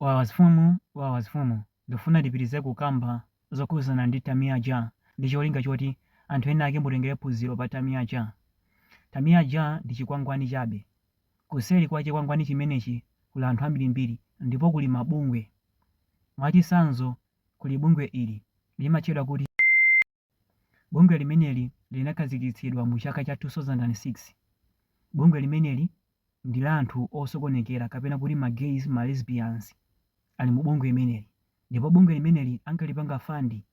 wazifumu ndifuna ndipitirize kukamba zokhuzana ndi Tamiya ndi cholinga choti anthu ena ake mutengere phunziro pa Tamiya. Tamiya ndi chikwangwani chabe. Kuseri kwa chikwangwani chimenechi kuli anthu ambirimbiri ndipo kuli mabungwe. Mwachitsanzo kuli bungwe ili limatchedwa kuti bungwe limeneli linakhazikitsidwa mu chaka cha 2006. Bungwe limeneli ndi la anthu osokonekera kapena kuti ma-gays, ma-lesbians ali mu bungwe limeneli, ndipo bungwe limeneli ankalipanga fandi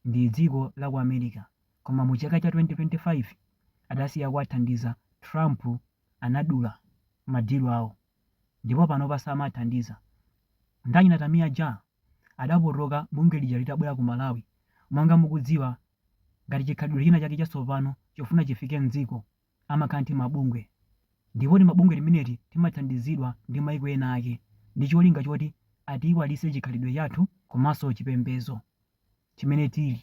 ndi dziko la ku America, koma mu chaka cha 2025 adasiya kuwathandiza. Trump anadula madilu awo ndipo panopa samathandiza. Ndachina Tamiya adapotoka bungwe lija litabwera ku Malawi. Mwanga mukudziwa ngati chikhalidwe china chake chatsopano chofuna chifike mdziko amakhala ndi mabungwe, ndipo mabungwe limeneli timathandizidwa ndi maiko ena ake ndi cholinga choti atiyiwalitse chikhalidwe chathu komanso chipembedzo chimene tili.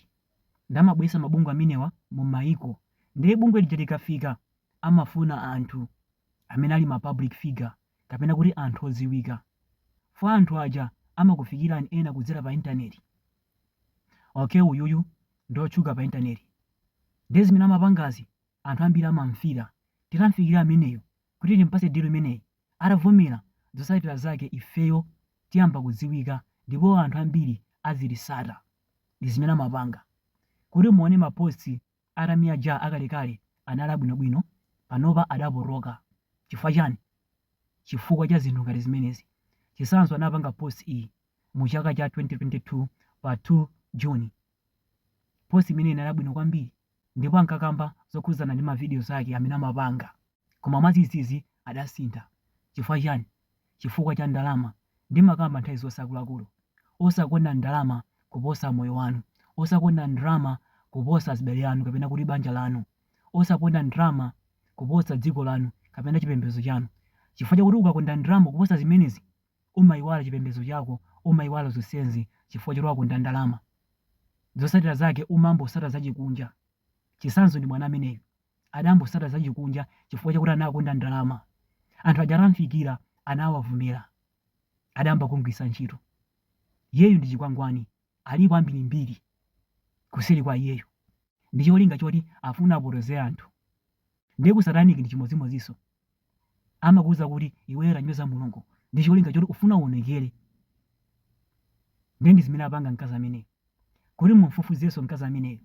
Ndamabweretsa mabungwe amenewa mu maiko, ndiye bungwe lija likafika amafuna anthu amene ali ma public figure kapena kuti anthu odziwika. Fo anthu aja amakufikirani ena kudzera pa intaneti. Okay, uyuyu ndiotchuka pa intaneti, ndiye zimene amapangazi anthu ambiri amamfira. Titamfikira ameneyo kuti timpatse dilu imeneyi, atavomera zotsatira zake ifeyo tiyamba kudziwika ndipo anthu ambiri azilitsata. Ndi zimene amapanga kuti muone maposti a Tamiya akalekale anali abwinobwino, panopa adapotoka. Chifukwa chani? Chifukwa cha zinthu ngati zimenezi. Chitsanzo anapanga posti iyi mu chaka cha 2022 pa 2 Juni. Posti imene inali abwino kwambiri ndipo ankakamba zokhuzana ndi mavidiyo ake amene amapanga, koma mwadzidzidzi adasintha. Chifukwa chani? Chifukwa cha ndalama. Ndimakamba nthawi zonse akuluakulu, osakonda ndalama kuposa moyo wanu, osakonda ndalama kuposa azibale anu kapena kuti banja lanu, osakonda ndalama kuposa dziko lanu kapena chipembedzo chanu. Chifukwa chakuti ukakonda ndalama kuposa zimenezi umayiwala chipembedzo chako, umayiwala zonsezi chifukwa choti wakonda ndalama. Zotsatira zake umambosata zachikunja. Chitsanzo ndi mwana ameneyo adambosata zachikunja chifukwa chakuti anakonda ndalama. Anthu aja atamfikira anawavumira, adayamba kumugwiritsa ntchito. Iyeyu ndi chikwangwani, alipo ambirimbiri kuseri kwa iyeyo, ndi cholinga choti afuna apotoze anthu. Ndiye kusataniki ndi chimodzimodzinso, amakuwuza kuti iweyo ranyoza Mulungu ndi cholinga choti ufuna uonekere. Ndi zimene apanga mkazi ameneyo. Kuti mumfufuzenso mkazi ameneyo,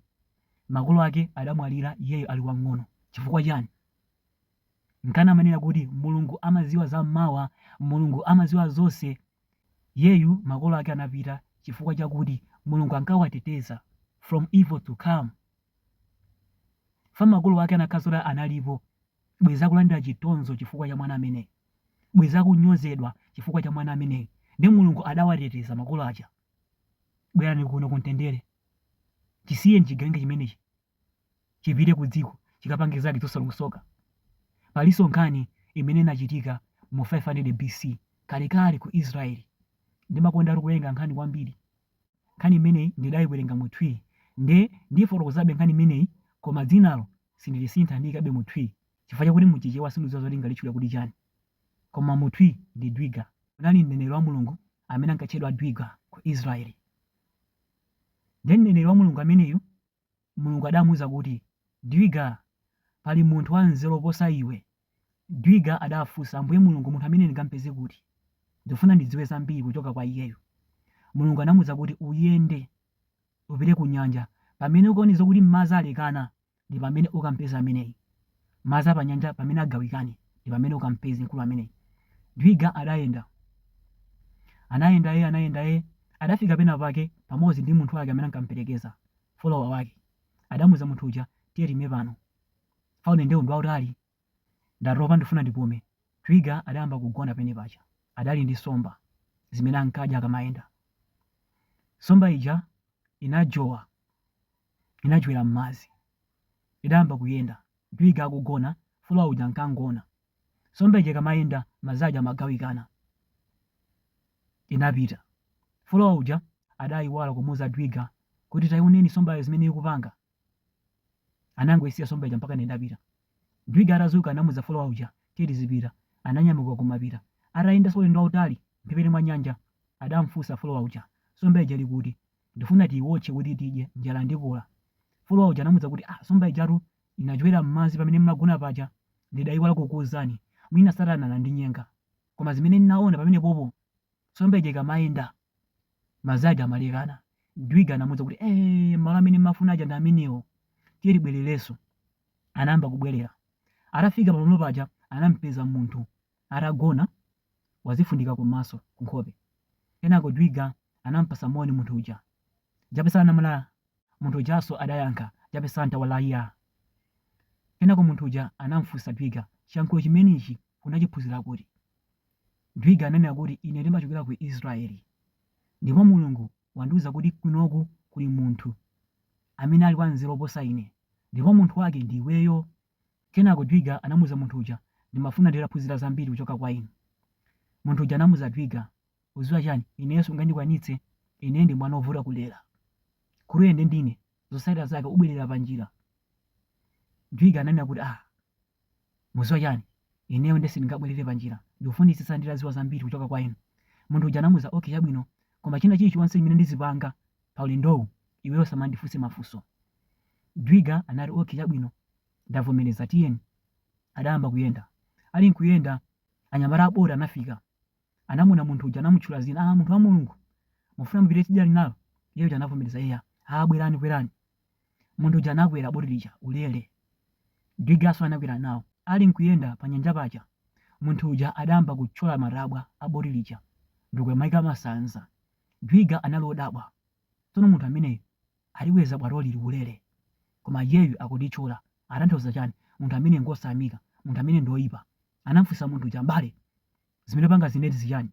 makolo ake adamwalira iyeyo ali wang'ono. Chifukwa chani? Nkana amanena kuti Mulungu amaziwa za mmawa, Mulungu amaziwa zonse. Iyeyu makolo ake anapita chifukwa chakuti Mulungu ankawateteza from evil to come. Fa makolo ake anakhazola analipo, bweza kulandira chitonzo chifukwa cha mwana ameneyo, bweza kunyozedwa chifukwa cha mwana ameneyo, ndi Mulungu adawateteza makolo aja. Bwerani kuno kuntendere, chisiye mchigawenga chimenechi chipite ku dziko chikapangizake tosalusoka. Palinso nkhani imene inachitika mu 500 BC kalekale ku Israeli. Ndimakonda kuwerenga nkhani kwambiri. Nkhani imeneyi ndidayikuwerenga mu thwi, ndifotokozabe nkhani imeneyi, koma dzinalo sindilisintha ndikabe mu thwi chifukwa chakuti muchichewa sindidziwa zoti ngalitchula kuti chani. Koma mu thwi ndi Dwiga, unali mneneri wa Mulungu amene ankatchedwa Dwiga ku Israeli. Then mneneri wa Mulungu ameneyu, Mulungu adamuwuza kuti Dwiga, pali munthu wanzeru oposa iwe. Dwiga adafunsa, Ambuye Mulungu, munthu amene ndingampeze kuti? Ndifuna ndidziwe zambiri kuchoka kwa iyeyo. Mulungu anamuwuza kuti uyende upite ku nyanja, pamene ukaoniza kuti madzi alekana ndi pamene ukampeza ameneyi. Madzi pa nyanja pamene agawikane ndi pamene ukampeze mkulu ameneyi. Dwiga adayenda, anayenda adafika pena pake pamodzi ndi munthu wake amene ankamperekeza, follower wake. Adamuwuza munthu uja, tiye time pano, faune ndi undi wautali, ndatopa ndifuna ndipume. Dwiga adayamba kugona pene pacha, adali ndi nsomba zimene ankadya akamayenda. Nsomba ija inajowera m'madzi, idayamba kuyenda. Dwiga akugona, follower uja ankangona. Nsomba ija ikamayenda madzi aja amagawikana, inapita. Follower uja adayiwala kumuwuza Dwiga kuti tayioneni nsombayo zimene ikupanga. Anangoyisiya nsomba ija mpaka nendapita. Dwiga atazuka anamuwuza follower uja, tiye tizipita. Ananyamuka kumapita, atayenda ulendo wautali mphepete mwa nyanja, adamfunsa folo uja, nsomba ija ili kuti? Ndifuna tiyiwotche kuti tidye, njala ndikula. Folo uja anamuwuza kuti nsomba ijatu inachokera m'madzi pamene mmagona paja, ndidayiwala kukuwuzani, mwina Satana anandinyenga. Koma zimene ndinaona pamene popo, nsomba ija ikamayenda, madzi aja amalekana. Dwiga anamuwuza kuti malo amene mmafuna aja ndi amenewo, tiye tibwererenso. Anayamba kubwerera. Atafika pamalo paja anampeza munthu atagona wazifundika kumaso kunkhope. Kenako Dwiga anampasa moni munthu uja. Japesa anamala munthu ujanso adayankha, japesa ntawalaya. Kenako munthu uja anamfunsa Dwiga, chiyankhulo chimenechi unachiphunzira kuti? Dwiga ananena kuti ine ndimachokera ku Israeli, ndipo Mulungu wandiwuza kuti kunoku kuli munthu amene ali wanzeru oposa ine, ndipo munthu wake ndi iweyo. Kenako Dwiga anamuwuza munthu uja, ndimafuna nditaphunzira zambiri kuchoka kwa inu. Munthu uja anamuwuza Dwiga, uziwa chani, inenso ungandikwanitse, ine ndi mwana wovuta kulera. Kuluyende ndine, zosalira zake ubwerera panjira. Dwiga ananena kuti muziwa chani, ineyo ndesi ndingabwerere panjira, ndikufunitsitsa nditaziwa zambiri kuchoka kwa inu. Munthu uja anamuwuza okay chabwino, koma china chilichonse chimene ndizipanga pa ulendowu iweyo samandifunse mafunso. Dwiga anati okay chabwino, ndavomereza tiyeni. Adayamba kuyenda. Ali nkuyenda, anyamata abodza anafika. Anamuna munthu uja anamutchula zina, munthu wa Mulungu, mufuna mupite tidya linalo? Iye uja anavomereza, bwerani bwerani. Munthu uja anakwera boti lija ulere. Dwiganso anakwera nawo. Ali nkuyenda pa nyanja paja, munthu uja adayamba kuthyola matabwa a boti lija ndikumayika masanza. Dwiga anali wodabwa. Tsono munthu ameneyo alikweza bwato lili ulere, koma iyeyu akutithyola. Atanthauza chani? Munthu amene ngosamika, munthu amene ndoyipa. Anamfunsa munthu uja, mbale zimene panga zineti zichani?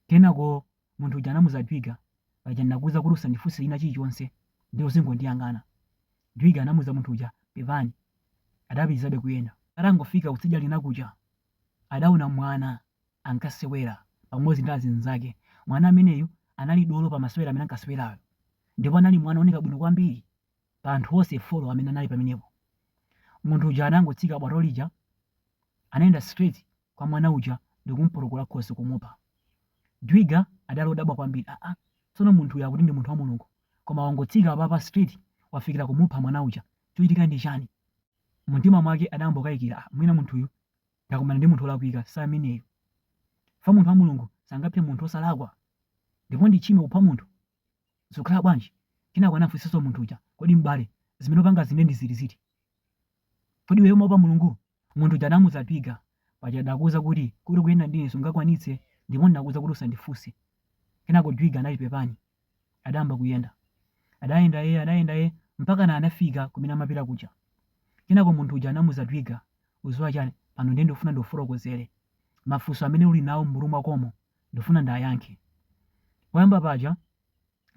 Kenako munthu uja anamuwuza Dwiga, paja ndakuwuza kuti usandifunse china chilichonse, ndiwo zingondiyang'ana. Dwiga anamuwuza munthu uja, pepani. Adapitirizabe kuyenda. Atangofika kutsidya lina kuja, adaona mwana ankasewera pamodzi ndi azinzake. Mwana ameneyu anali dolo pa masewera amene ankasewerayo, ndipo anali mwana oneka bwino kwambiri pa anthu onse folo amene anali pamenepo. Munthu uja anangotsika bwato lija, anayenda straight kwa mwana uja ndikumupotokola khosi kumupha. Dwiga adali wodabwa kwambiri. Tsono munthu uyu akuti ndi munthu wa Mulungu, koma wangotsika papa straight wafikira kumupha mwana uja, chochitika ndi chani? Mumtima mwake adayambokayikira, mwina munthu uyu ndakumana ndi munthu wolakwika, sa ameneyo. Fa munthu wa Mulungu sangaphe munthu osalakwa, ndipo ndi tchimo kupha munthu, zikukhala bwanji? Kenako anafunsanso munthu uja, kodi m'bale zimene upanga zine ndi ziti? Kodi iweyo umaopa Mulungu? Munthu uja anamuwuza Dwiga, paja adakuwuza kuti kuyenda ndine sungakwanitse, ndipo ndakuwuza kuti usandifunse. Kenako Dwiga anati pepani. Adayamba kuyenda. Adayenda mpaka anafika kumene amapita kuja. Kenako munthu uja anamuwuza Dwiga, uziwa chani, pano ndiye ndikufuna ndifotokozere mafunso amene uli nawo m'mutu mwakomo, ndikufuna ndayankhe. Poyamba paja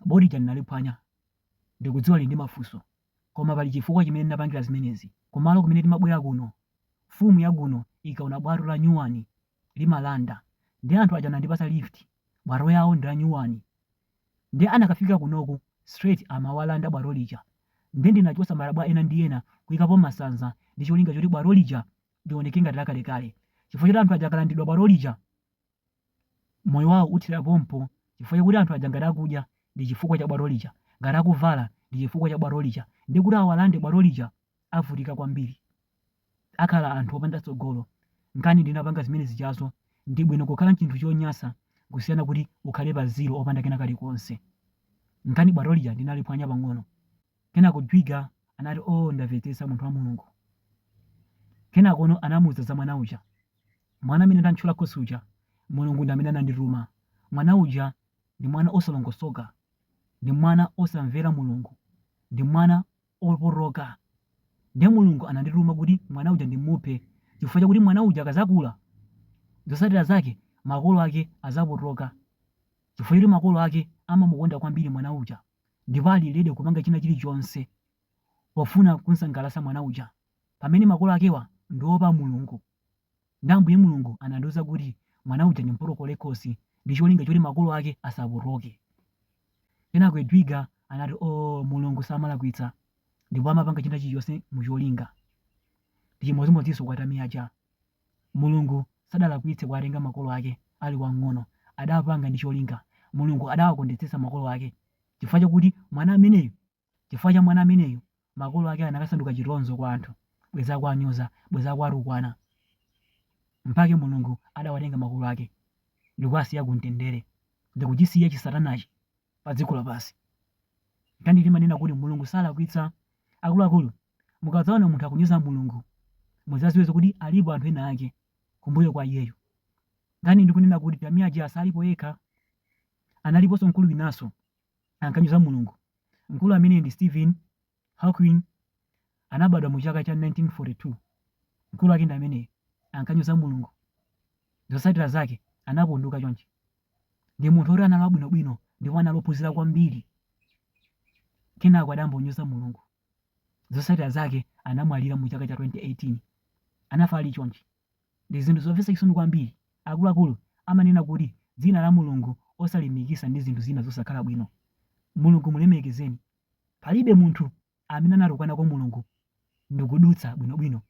boti lija linaliphwanya, ndikudziwa lili ndi mafunso, koma pali chifukwa chimene ndapangira zimenezi. Kumalo kumene timabwera kuno, mfumu ya kuno ikaona bwato la nyuwani limalanda, ndi anthu aja anandipasa lift, bwato yawo ndi la nyuwani. Ndi anakafika kunoku straight amawalanda bwato lija, ndi ndinachotsa matabwa ena ndi ena kuyikapo masanza ndi cholinga choti bwato lija lioneke ngati lakalekale. Chifukwa choti anthu aja akalandidwa bwato lija, moyo wawo uthira pompo. Chifukwa chakuti anthu aja ngati akudya ndi chifukwa cha bwato lija, ngati akuvala ndi chifukwa cha bwato lija, ndi kuti awalande bwato lija avutika kwambiri, akhala anthu opanda tsogolo. Nkani ndinapanga zimene zichazo, ndi bwino kukhala chinthu chonyasa kusiyana kuti ukhale pa zero opanda kena kalikonse. Nkani bwato lija ndinaliphwanya pang'ono. Kenako Dwiga anati ndamvetsetsa munthu wa Mulungu. Kenako anamuwuza za mwana uja, mwana amene ndantchula khosi uja, Mulungu ndi amene anandituma. Mwana uja ndi mwana osalongosoka, ndi mwana osamvera Mulungu, ndi mwana oporoka. Ndiye Mulungu anandituma kuti mwana uja ndimuphe, chifukwa chakuti mwana uja akazakula, zotsatira zake makolo ake azapotoka, chifukwa chakuti makolo ake amamukonda kwambiri mwana uja, ndipo alilede kupanga china chilichonse pofuna kunsangalatsa mwana uja, pamene makolo akewa ndiopa Mulungu. Ndi Ambuye Mulungu anandiwuza kuti mwana uja ndimpotokole khosi ndi cholinga choti makolo ake asapotoke. Kenako Dwiga anati Mulungu samalakwitsa, ndipo amapanga china chilichonse mucholinga. Ndi chimodzimodzinso kwa tamiya aja, Mulungu sadalakwitse kuwatenga makolo ake ali wang'ono, adapanga ndi cholinga Mulungu adawakondetsetsa makolo ake chifukwa chakuti chifukwa cha mwana ameneyo makolo ake anakasanduka chitonzo kwa anthu, bweza kuwanyoza, bweza kuwatukwana, mpaka Mulungu adawatenga makolo ake ndikuwasiya kumtendere, ndikuchisiya chisatanachi pa dziko lapansi. Kandi timanena kuti Mulungu salakwitsa. Akuluakulu, mukadzaona munthu akunyoza Mulungu muzadziwe kuti alipo anthu ena ake kumbuyo kwa iyeyo. Ngani ndikunena kuti Tamiya aja salipo yekha, analiponso mkulu winanso ankanyoza Mulungu. Mkulu amene ndi Stephen Hawking, anabadwa mu chaka cha 1942. Mkulu ake ndi amene ankanyoza Mulungu, zotsatira zake anapunduka chonchi. Ndi munthu oti anali wabwinobwino ndipo anali ophunzira kwambiri, kenako adambonyoza Mulungu, zotsatira zake anamwalira mu chaka cha 2018. Anafa ali chonchi. Ndi zinthu zomvetsa chisoni kwambiri. Akuluakulu amanena kuti dzina la Mulungu osalimikisa ndi zinthu zina zosakhala bwino. Mulungu mulemekezeni. Palibe munthu amene anatukwana kwa Mulungu ndikudutsa bwinobwino.